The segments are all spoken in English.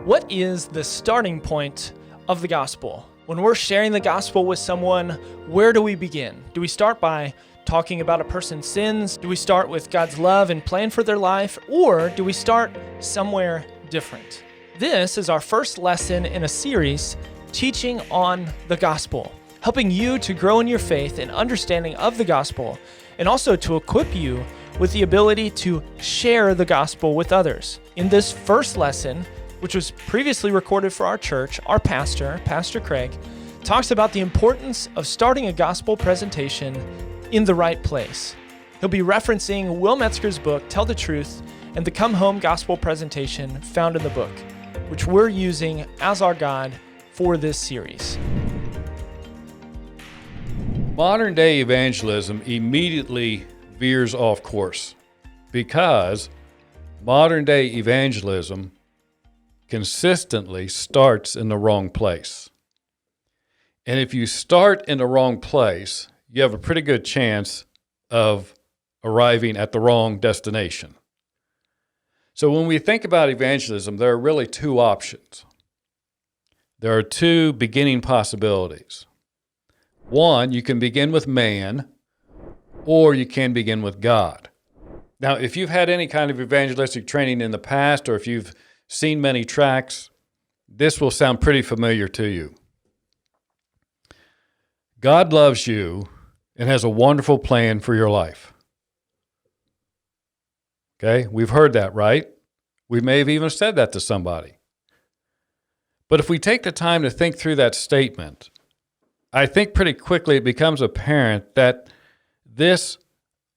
What is the starting point of the gospel? When we're sharing the gospel with someone, where do we begin? Do we start by talking about a person's sins? Do we start with God's love and plan for their life? Or do we start somewhere different? This is our first lesson in a series teaching on the gospel, helping you to grow in your faith and understanding of the gospel, and also to equip you with the ability to share the gospel with others. In this first lesson, which was previously recorded for our church, our pastor, Pastor Craig, talks about the importance of starting a gospel presentation in the right place. He'll be referencing Will Metzger's book, Tell the Truth, and the Come Home Gospel presentation found in the book, which we're using as our guide for this series. Modern day evangelism immediately veers off course because modern day evangelism consistently starts in the wrong place. And if you start in the wrong place, you have a pretty good chance of arriving at the wrong destination. So when we think about evangelism, there are really two options. There are two beginning possibilities. One, you can begin with man, or you can begin with God. Now, if you've had any kind of evangelistic training in the past, or if you've seen many tracts, this will sound pretty familiar to you. God loves you and has a wonderful plan for your life. Okay, we've heard that, right? We may have even said that to somebody. But if we take the time to think through that statement, I think pretty quickly it becomes apparent that this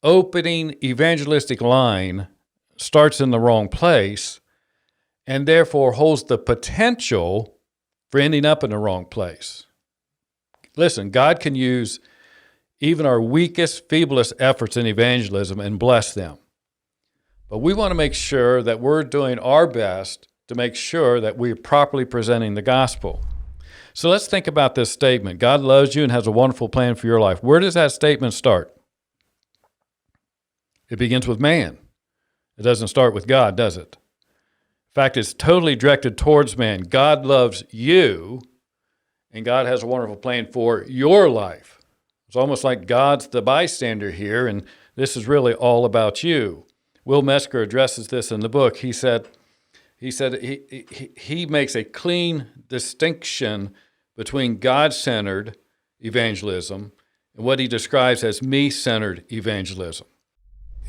opening evangelistic line starts in the wrong place and therefore holds the potential for ending up in the wrong place. Listen, God can use even our weakest, feeblest efforts in evangelism and bless them. But we want to make sure that we're doing our best to make sure that we're properly presenting the gospel. So let's think about this statement. God loves you and has a wonderful plan for your life. Where does that statement start? It begins with man. It doesn't start with God, does it? In fact, it's totally directed towards man. God loves you, and God has a wonderful plan for your life. It's almost like God's the bystander here, and this is really all about you. Will Metzger addresses this in the book. He said he makes a clean distinction between God-centered evangelism and what he describes as me-centered evangelism.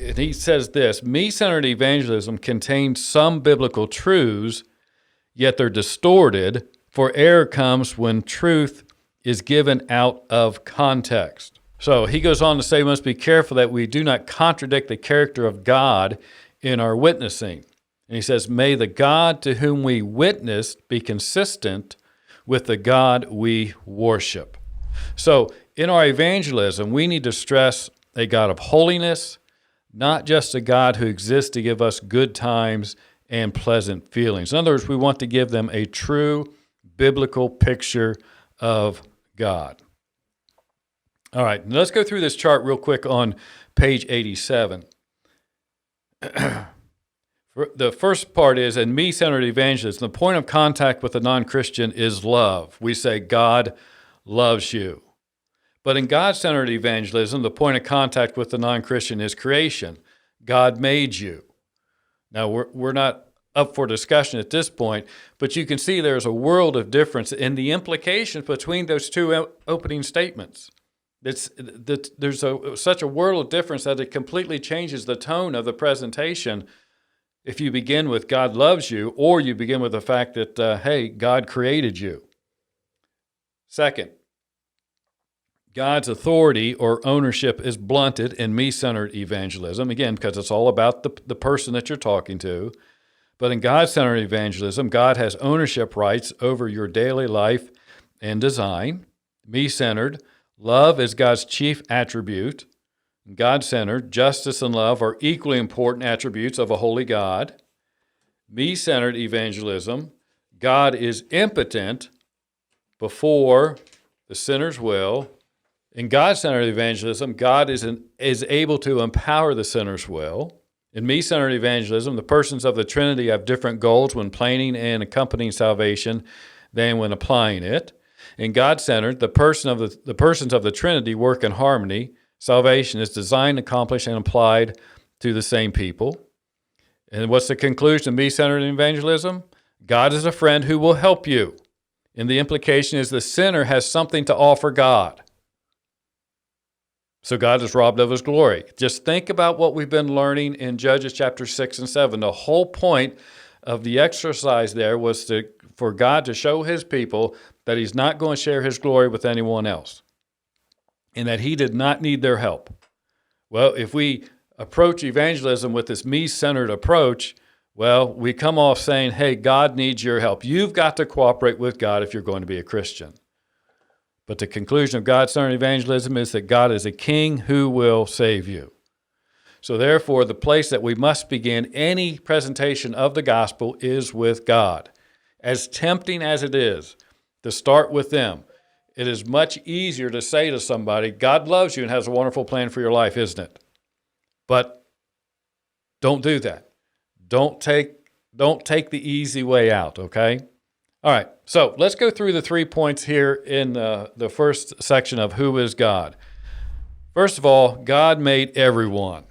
And he says this: me-centered evangelism contains some biblical truths, yet they're distorted, for error comes when truth is given out of context. So he goes on to say we must be careful that we do not contradict the character of God in our witnessing. And he says, may the God to whom we witness be consistent with the God we worship. So in our evangelism, we need to stress a God of holiness, not just a God who exists to give us good times and pleasant feelings. In other words, we want to give them a true biblical picture of God. All right, let's go through this chart real quick on page 87. The first part is, in me-centered evangelism, the point of contact with a non-Christian is love. We say, God loves you. But in God-centered evangelism, the point of contact with the non-Christian is creation. God made you. Now, we're not up for discussion at this point, but you can see there's a world of difference in the implications between those two opening statements. There's such a world of difference that it completely changes the tone of the presentation if you begin with God loves you, or you begin with the fact that, hey, God created you. Second, God's authority or ownership is blunted in me-centered evangelism, again, because it's all about the person that you're talking to. But in God-centered evangelism, God has ownership rights over your daily life and design. Me-centered, love is God's chief attribute. God-centered, justice and love are equally important attributes of a holy God. Me-centered evangelism, God is impotent before the sinner's will. In God-centered evangelism, God is able to empower the sinner's will. In me-centered evangelism, the persons of the Trinity have different goals when planning and accompanying salvation than when applying it. In God-centered, the persons of the Trinity work in harmony. Salvation is designed, accomplished, and applied to the same people. And what's the conclusion of me-centered evangelism? God is a friend who will help you. And the implication is the sinner has something to offer God. So God is robbed of his glory. Just think about what we've been learning in Judges chapter 6 and 7. The whole point of the exercise there was for God to show his people that he's not going to share his glory with anyone else and that he did not need their help. Well, if we approach evangelism with this me-centered approach, well, we come off saying, hey, God needs your help. You've got to cooperate with God if you're going to be a Christian. But the conclusion of God-centered evangelism is that God is a king who will save you. So therefore, the place that we must begin any presentation of the gospel is with God. As tempting as it is to start with them, it is much easier to say to somebody, God loves you and has a wonderful plan for your life, isn't it? But don't do that. Don't take the easy way out, okay? All right, so let's go through the 3 points here in the first section of who is God. First of all, God made everyone.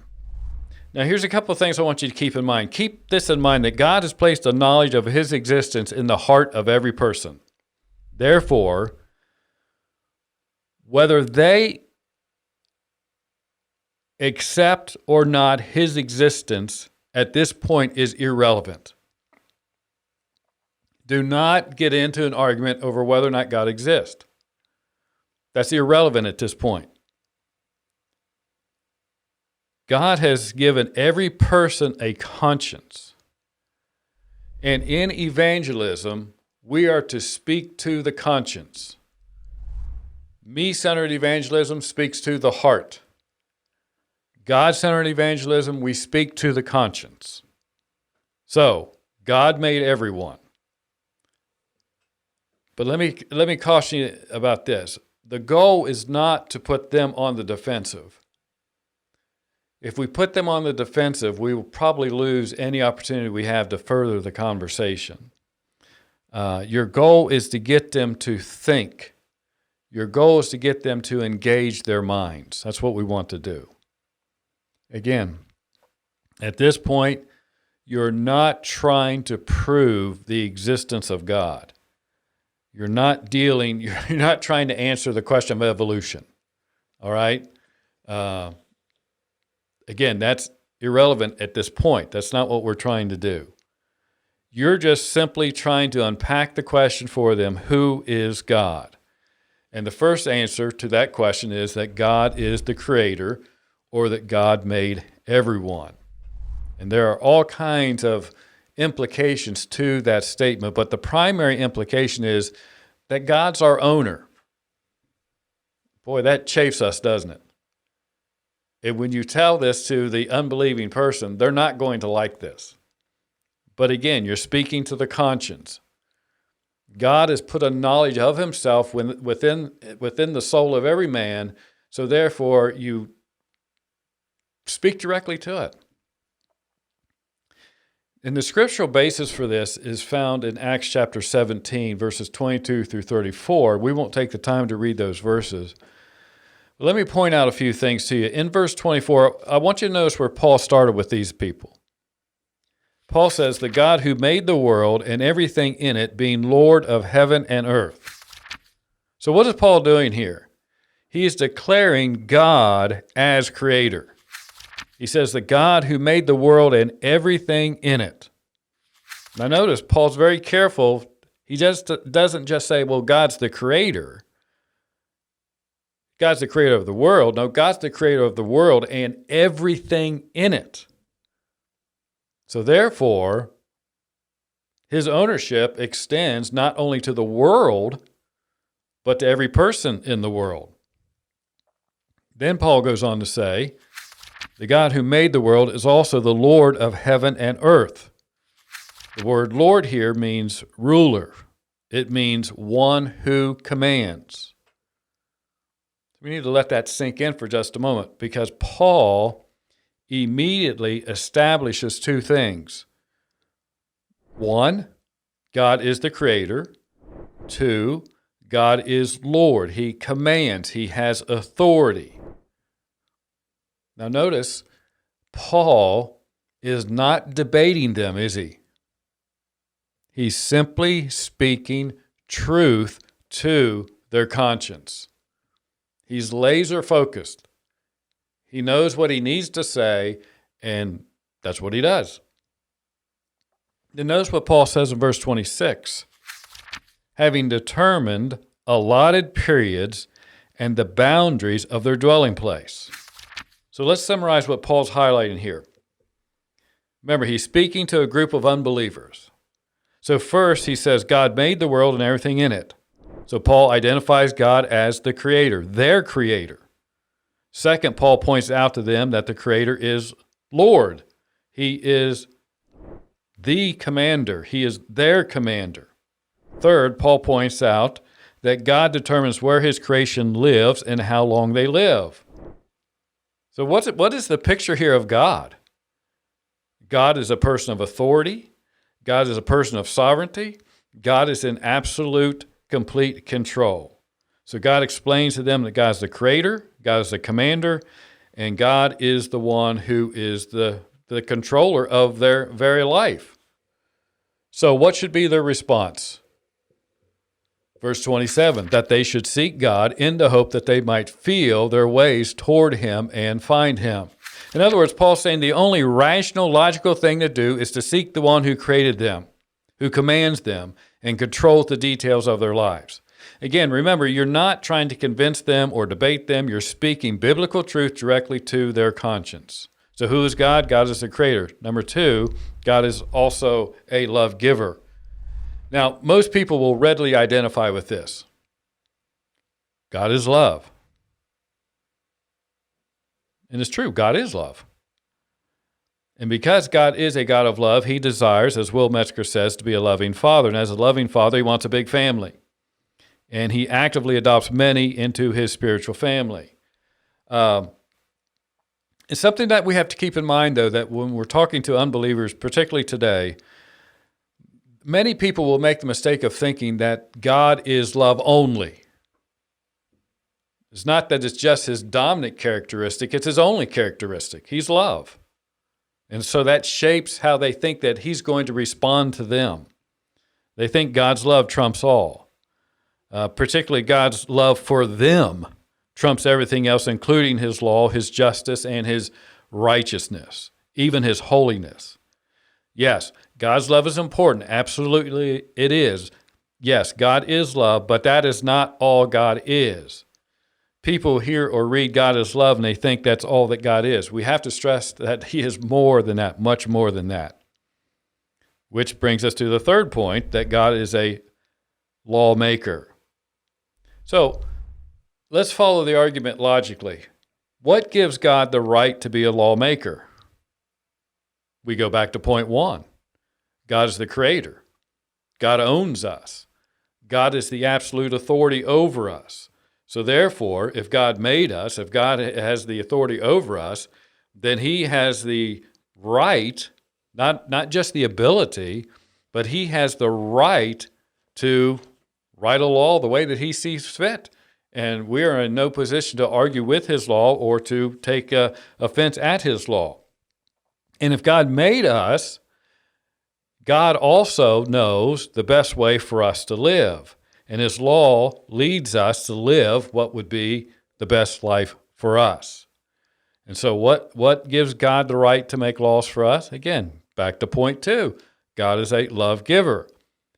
Now, here's a couple of things I want you to keep in mind. Keep this in mind, that God has placed a knowledge of his existence in the heart of every person. Therefore, whether they accept or not his existence at this point is irrelevant. Do not get into an argument over whether or not God exists. That's irrelevant at this point. God has given every person a conscience. And in evangelism, we are to speak to the conscience. Me-centered evangelism speaks to the heart. God-centered evangelism, we speak to the conscience. So, God made everyone. But let me caution you about this. The goal is not to put them on the defensive. If we put them on the defensive, we will probably lose any opportunity we have to further the conversation. Your goal is to get them to think. Your goal is to get them to engage their minds. That's what we want to do. Again, at this point, you're not trying to prove the existence of God. You're not trying to answer the question of evolution. All right? Again, that's irrelevant at this point. That's not what we're trying to do. You're just simply trying to unpack the question for them, who is God? And the first answer to that question is that God is the creator, or that God made everyone. And there are all kinds of implications to that statement, but the primary implication is that God's our owner. Boy, that chafes us, doesn't it? And when you tell this to the unbelieving person, they're not going to like this. But again, you're speaking to the conscience. God has put a knowledge of himself within the soul of every man, so therefore you speak directly to it. And the scriptural basis for this is found in Acts chapter 17, verses 22 through 34. We won't take the time to read those verses. But let me point out a few things to you. In verse 24, I want you to notice where Paul started with these people. Paul says, the God who made the world and everything in it, being Lord of heaven and earth. So what is Paul doing here? He is declaring God as creator. He says, the God who made the world and everything in it. Now notice, Paul's very careful. He just doesn't just say, well, God's the creator. God's the creator of the world. No, God's the creator of the world and everything in it. So therefore, his ownership extends not only to the world, but to every person in the world. Then Paul goes on to say, the God who made the world is also the Lord of heaven and earth. The word Lord here means ruler. It means one who commands. We need to let that sink in for just a moment, because Paul immediately establishes two things. One, God is the creator. Two, God is Lord. He commands. He has authority. Now notice, Paul is not debating them, is he? He's simply speaking truth to their conscience. He's laser focused. He knows what he needs to say, and that's what he does. Then notice what Paul says in verse 26. Having determined allotted periods and the boundaries of their dwelling place. So let's summarize what Paul's highlighting here. Remember, he's speaking to a group of unbelievers. So first, he says God made the world and everything in it. So Paul identifies God as the creator, their creator. Second, Paul points out to them that the creator is Lord. He is the commander. He is their commander. Third, Paul points out that God determines where his creation lives and how long they live. So what is the picture here of God? God is a person of authority. God is a person of sovereignty. God is in absolute, complete control. So God explains to them that God is the creator, God is the commander, and God is the one who is the controller of their very life. So what should be their response? Verse 27, that they should seek God in the hope that they might feel their ways toward him and find him. In other words, Paul's saying the only rational, logical thing to do is to seek the one who created them, who commands them, and controls the details of their lives. Again, remember, you're not trying to convince them or debate them. You're speaking biblical truth directly to their conscience. So who is God? God is the creator. Number two, God is also a love giver. Now, most people will readily identify with this. God is love. And it's true, God is love. And because God is a God of love, he desires, as Will Metzger says, to be a loving father. And as a loving father, he wants a big family. And he actively adopts many into his spiritual family. It's something that we have to keep in mind, though, that when we're talking to unbelievers, particularly today, many people will make the mistake of thinking that God is love only. It's not that it's just his dominant characteristic, it's his only characteristic. He's love. And so that shapes how they think that he's going to respond to them. They think God's love trumps all. Particularly God's love for them trumps everything else, including his law, his justice, and his righteousness, even his holiness. Yes, God's love is important. Absolutely it is. Yes, God is love, but that is not all God is. People hear or read God is love and they think that's all that God is. We have to stress that he is more than that, much more than that. Which brings us to the third point, that God is a lawmaker. So let's follow the argument logically. What gives God the right to be a lawmaker? We go back to point one. God is the creator. God owns us. God is the absolute authority over us. So therefore, if God made us, if God has the authority over us, then he has the right, not just the ability, but he has the right to write a law the way that he sees fit. And we are in no position to argue with his law or to take offense at his law. And if God made us, God also knows the best way for us to live. And his law leads us to live what would be the best life for us. And so what gives God the right to make laws for us? Again, back to point two. God is a love giver.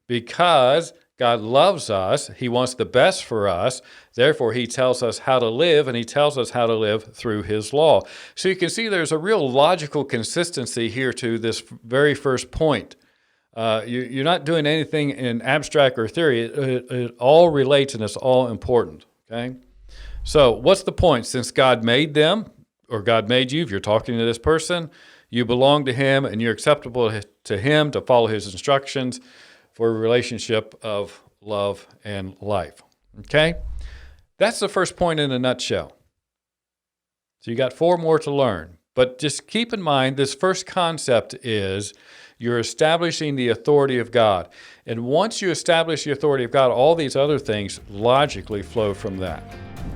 Because God loves us, he wants the best for us. Therefore, he tells us how to live, and he tells us how to live through his law. So you can see there's a real logical consistency here to this very first point. You're not doing anything in abstract or theory. It all relates and it's all important, okay? So what's the point? Since God made them, or God made you, if you're talking to this person, you belong to him and you're acceptable to him to follow his instructions for a relationship of love and life, okay? That's the first point in a nutshell. So you got four more to learn. But just keep in mind, this first concept is you're establishing the authority of God. And once you establish the authority of God, all these other things logically flow from that.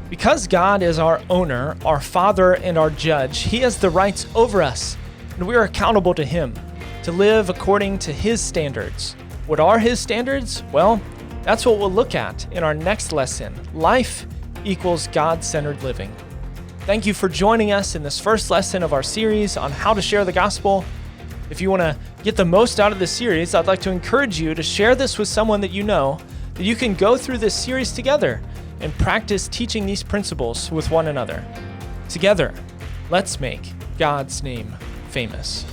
Because God is our owner, our Father, and our judge, He has the rights over us, and we are accountable to Him to live according to His standards. What are His standards? Well, that's what we'll look at in our next lesson. Life equals God-centered living. Thank you for joining us in this first lesson of our series on how to share the gospel. If you want to get the most out of this series, I'd like to encourage you to share this with someone that you know, that you can go through this series together and practice teaching these principles with one another. Together, let's make God's name famous.